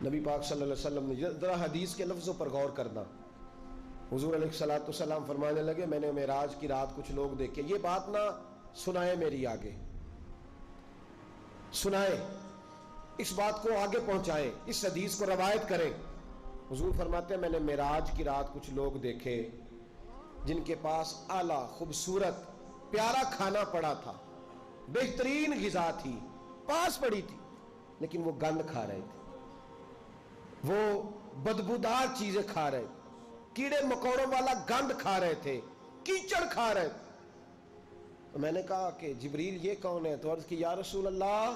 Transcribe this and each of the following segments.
نبی پاک صلی اللہ علیہ وسلم نے ذرا حدیث کے لفظوں پر غور کرنا. حضور علیہ الصلوۃ والسلام فرمانے لگے میں نے معراج کی رات کچھ لوگ دیکھے. یہ بات نہ سنائے میری آگے، سنائے اس بات کو آگے پہنچائیں، اس حدیث کو روایت کریں. حضور فرماتے ہیں میں نے معراج کی رات کچھ لوگ دیکھے جن کے پاس اعلیٰ خوبصورت پیارا کھانا پڑا تھا، بہترین غذا تھی پاس پڑی تھی، لیکن وہ گند کھا رہے تھے، وہ بدبودار چیزیں کھا رہے تھے، کیڑے مکوڑوں والا گند کھا رہے تھے، کیچڑ کھا رہے تھے. تو میں نے کہا کہ جبریل یہ کون ہے؟ تو عرض کی یا رسول اللہ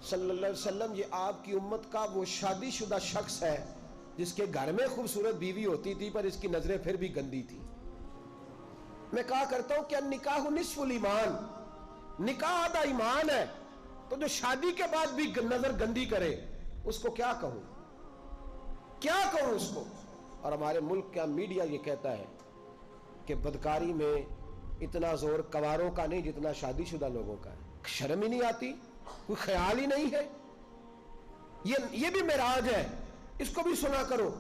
صلی اللہ علیہ وسلم یہ آپ کی امت کا وہ شادی شدہ شخص ہے جس کے گھر میں خوبصورت بیوی ہوتی تھی پر اس کی نظریں پھر بھی گندی تھی. میں کہا کرتا ہوں کہ نکاح نصف الایمان، نکاح آدھا ایمان ہے، تو جو شادی کے بعد بھی نظر گندی کرے اس کو کیا کہوں، کیا کہوں اس کو. اور ہمارے ملک کا میڈیا یہ کہتا ہے کہ بدکاری میں اتنا زور کواروں کا نہیں جتنا شادی شدہ لوگوں کا ہے. شرم ہی نہیں آتی، کوئی خیال ہی نہیں ہے. یہ بھی معراج ہے، اس کو بھی سنا کرو.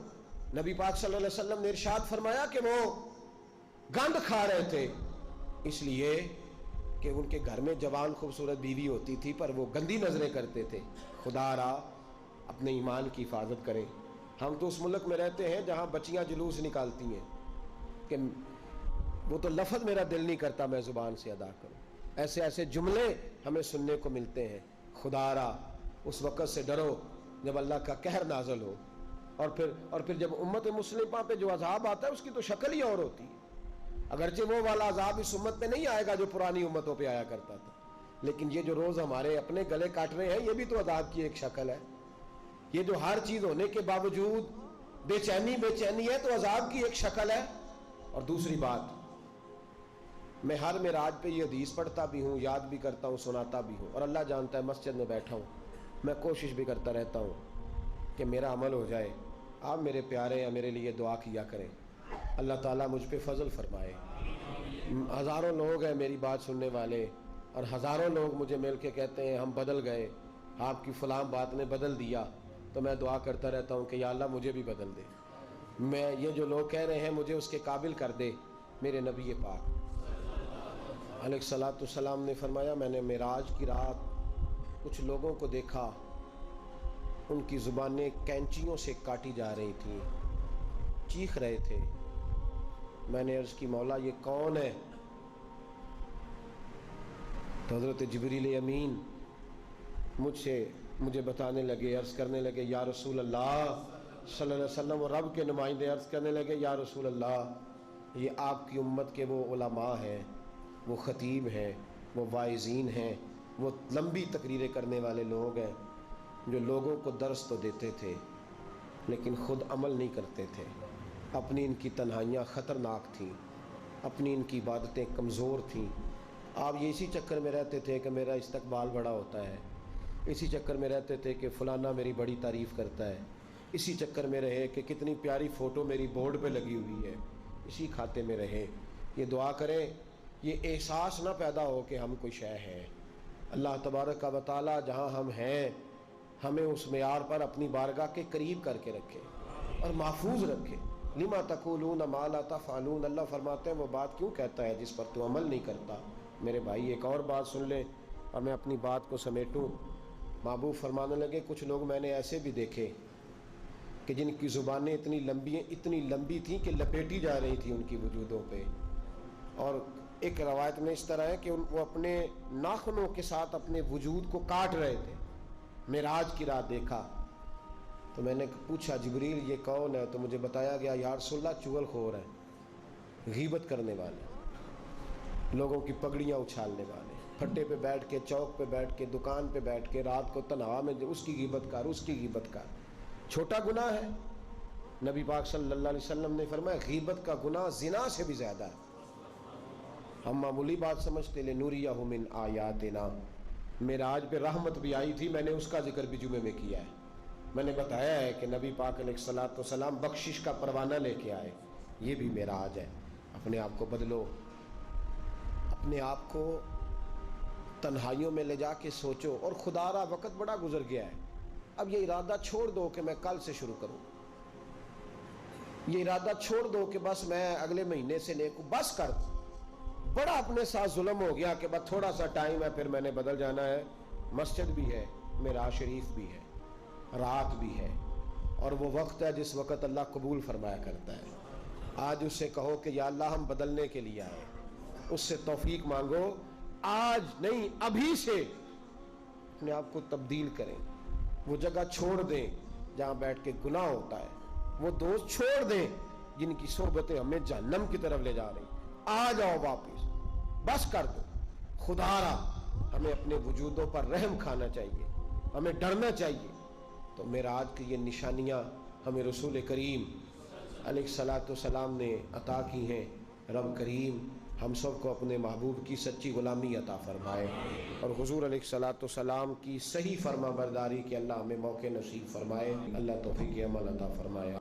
نبی پاک صلی اللہ علیہ وسلم نے ارشاد فرمایا کہ وہ گند کھا رہے تھے اس لیے کہ ان کے گھر میں جوان خوبصورت بیوی ہوتی تھی پر وہ گندی نظریں کرتے تھے. خدا را اپنے ایمان کی حفاظت کریں. ہم تو اس ملک میں رہتے ہیں جہاں بچیاں جلوس نکالتی ہیں کہ وہ تو لفظ میرا دل نہیں کرتا میں زبان سے ادا کروں. ایسے ایسے جملے ہمیں سننے کو ملتے ہیں. خدا را اس وقت سے ڈرو جب اللہ کا قہر نازل ہو، اور پھر جب امت مسلمہ پہ جو عذاب آتا ہے اس کی تو شکل ہی اور ہوتی ہے. اگرچہ وہ والا عذاب اس امت پہ نہیں آئے گا جو پرانی امتوں پہ آیا کرتا تھا، لیکن یہ جو روز ہمارے اپنے گلے کاٹ رہے ہیں یہ بھی تو عذاب کی ایک شکل ہے. یہ جو ہر چیز ہونے کے باوجود بے چینی ہے تو عذاب کی ایک شکل ہے. اور دوسری بات، میں ہر معراج پہ یہ حدیث پڑھتا بھی ہوں، یاد بھی کرتا ہوں، سناتا بھی ہوں، اور اللہ جانتا ہے مسجد میں بیٹھا ہوں میں کوشش بھی کرتا رہتا ہوں کہ میرا عمل ہو جائے. آپ میرے پیارے یا میرے لیے دعا کیا کریں، اللہ تعالیٰ مجھ پہ فضل فرمائے. ہزاروں لوگ ہیں میری بات سننے والے، اور ہزاروں لوگ مجھے مل کے کہتے ہیں ہم بدل گئے، آپ کی فلاں بات نے بدل دیا. تو میں دعا کرتا رہتا ہوں کہ یا اللہ مجھے بھی بدل دے. میں یہ جو لوگ کہہ رہے ہیں مجھے اس کے قابل کر دے. میرے نبی پاک علیہ الصلوۃ والسلام نے فرمایا میں نے معراج کی رات کچھ لوگوں کو دیکھا، ان کی زبانیں کینچیوں سے کاٹی جا رہی تھیں، چیخ رہے تھے. میں نے عرض کی مولا یہ کون ہے؟ تو حضرت جبریل امین مجھے بتانے لگے، عرض کرنے لگے یا رسول اللہ صلی اللہ علیہ وسلم، اور رب کے نمائندے عرض کرنے لگے یا رسول اللہ یہ آپ کی امت کے وہ علماء ہیں، وہ خطیب ہیں، وہ واعظین ہیں، وہ لمبی تقریریں کرنے والے لوگ ہیں جو لوگوں کو درس تو دیتے تھے لیکن خود عمل نہیں کرتے تھے. اپنی ان کی تنہائیاں خطرناک تھیں، اپنی ان کی عبادتیں کمزور تھیں. آپ یہ اسی چکر میں رہتے تھے کہ میرا استقبال بڑا ہوتا ہے، اسی چکر میں رہتے تھے کہ فلانا میری بڑی تعریف کرتا ہے، اسی چکر میں رہے کہ کتنی پیاری فوٹو میری بورڈ پہ لگی ہوئی ہے، اسی کھاتے میں رہے. یہ دعا کریں یہ احساس نہ پیدا ہو کہ ہم کوئی شے ہے. اللہ تبارک و تعالی جہاں ہم ہیں ہمیں اس معیار پر اپنی بارگاہ کے قریب کر کے رکھے اور محفوظ رکھے. لما تقولون ما لا تفعلون، اللہ فرماتے ہیں وہ بات کیوں کہتا ہے جس پر تو عمل نہیں کرتا. میرے بھائی ایک اور بات سن لیں اور میں اپنی بات کو سمیٹوں. محبوب فرمانے لگے کچھ لوگ میں نے ایسے بھی دیکھے کہ جن کی زبانیں اتنی لمبی تھیں کہ لپیٹی جا رہی تھیں ان کی وجودوں پہ. اور ایک روایت میں اس طرح ہے کہ وہ اپنے ناخنوں کے ساتھ اپنے وجود کو کاٹ رہے تھے. معراج کی رات دیکھا تو میں نے پوچھا جبریل یہ کون ہے؟ تو مجھے بتایا گیا یا رسول اللہ چغل خور ہے، غیبت کرنے والے، لوگوں کی پگڑیاں اچھالنے والے، پھٹے پہ بیٹھ کے، چوک پہ بیٹھ کے، دکان پہ بیٹھ کے رات کو تنہا میں اس کی غیبت کر، اس کی غیبت کر. چھوٹا گناہ ہے. نبی پاک صلی اللہ علیہ وسلم نے فرمایا غیبت کا گناہ زنا سے بھی زیادہ ہے. ہم معمولی بات سمجھتے لنوریہ من آیاتنا. معراج پہ رحمت بھی آئی تھی، میں نے اس کا ذکر بھی جمعے میں کیا ہے. میں نے بتایا ہے کہ نبی پاک علیہ الصلوۃ والسلام بخشش کا پروانہ لے کے آئے. یہ بھی معراج ہے. اپنے آپ کو بدلو، اپنے آپ کو تنہائیوں میں لے جا کے سوچو. اور خدا را وقت بڑا گزر گیا ہے. اب یہ ارادہ چھوڑ دو کہ میں کل سے شروع کروں، یہ ارادہ چھوڑ دو کہ بس میں اگلے مہینے سے نیک ہوں، بس کر دو۔ بڑا اپنے ساتھ ظلم ہو گیا کہ بس تھوڑا سا ٹائم ہے پھر میں نے بدل جانا ہے۔ مسجد بھی ہے، معراج شریف بھی ہے، رات بھی ہے، اور وہ وقت ہے جس وقت اللہ قبول فرمایا کرتا ہے۔ آج اس سے کہو کہ یا اللہ ہم بدلنے کے لیے آئے، اس سے توفیق مانگو، آج نہیں ابھی سے اپنے آپ کو تبدیل کریں، وہ جگہ چھوڑ دیں جہاں بیٹھ کے گناہ ہوتا ہے، وہ دوست چھوڑ دیں جن کی صحبتیں ہمیں جہنم کی طرف لے جا رہی۔ آ جاؤ واپس، بس کر دو۔ خدا را ہمیں اپنے وجودوں پر رحم کھانا چاہیے، ہمیں ڈرنا چاہیے۔ تو معراج کی یہ نشانیاں ہمیں رسول کریم علیہ الصلاۃ والسلام نے عطا کی ہیں۔ رب کریم ہم سب کو اپنے محبوب کی سچی غلامی عطا فرمائے، اور حضور علیہ الصلاۃ والسلام کی صحیح فرما برداری کے اللہ ہمیں موقع نصیب فرمائے۔ اللہ توفیق عمل عطا فرمائے۔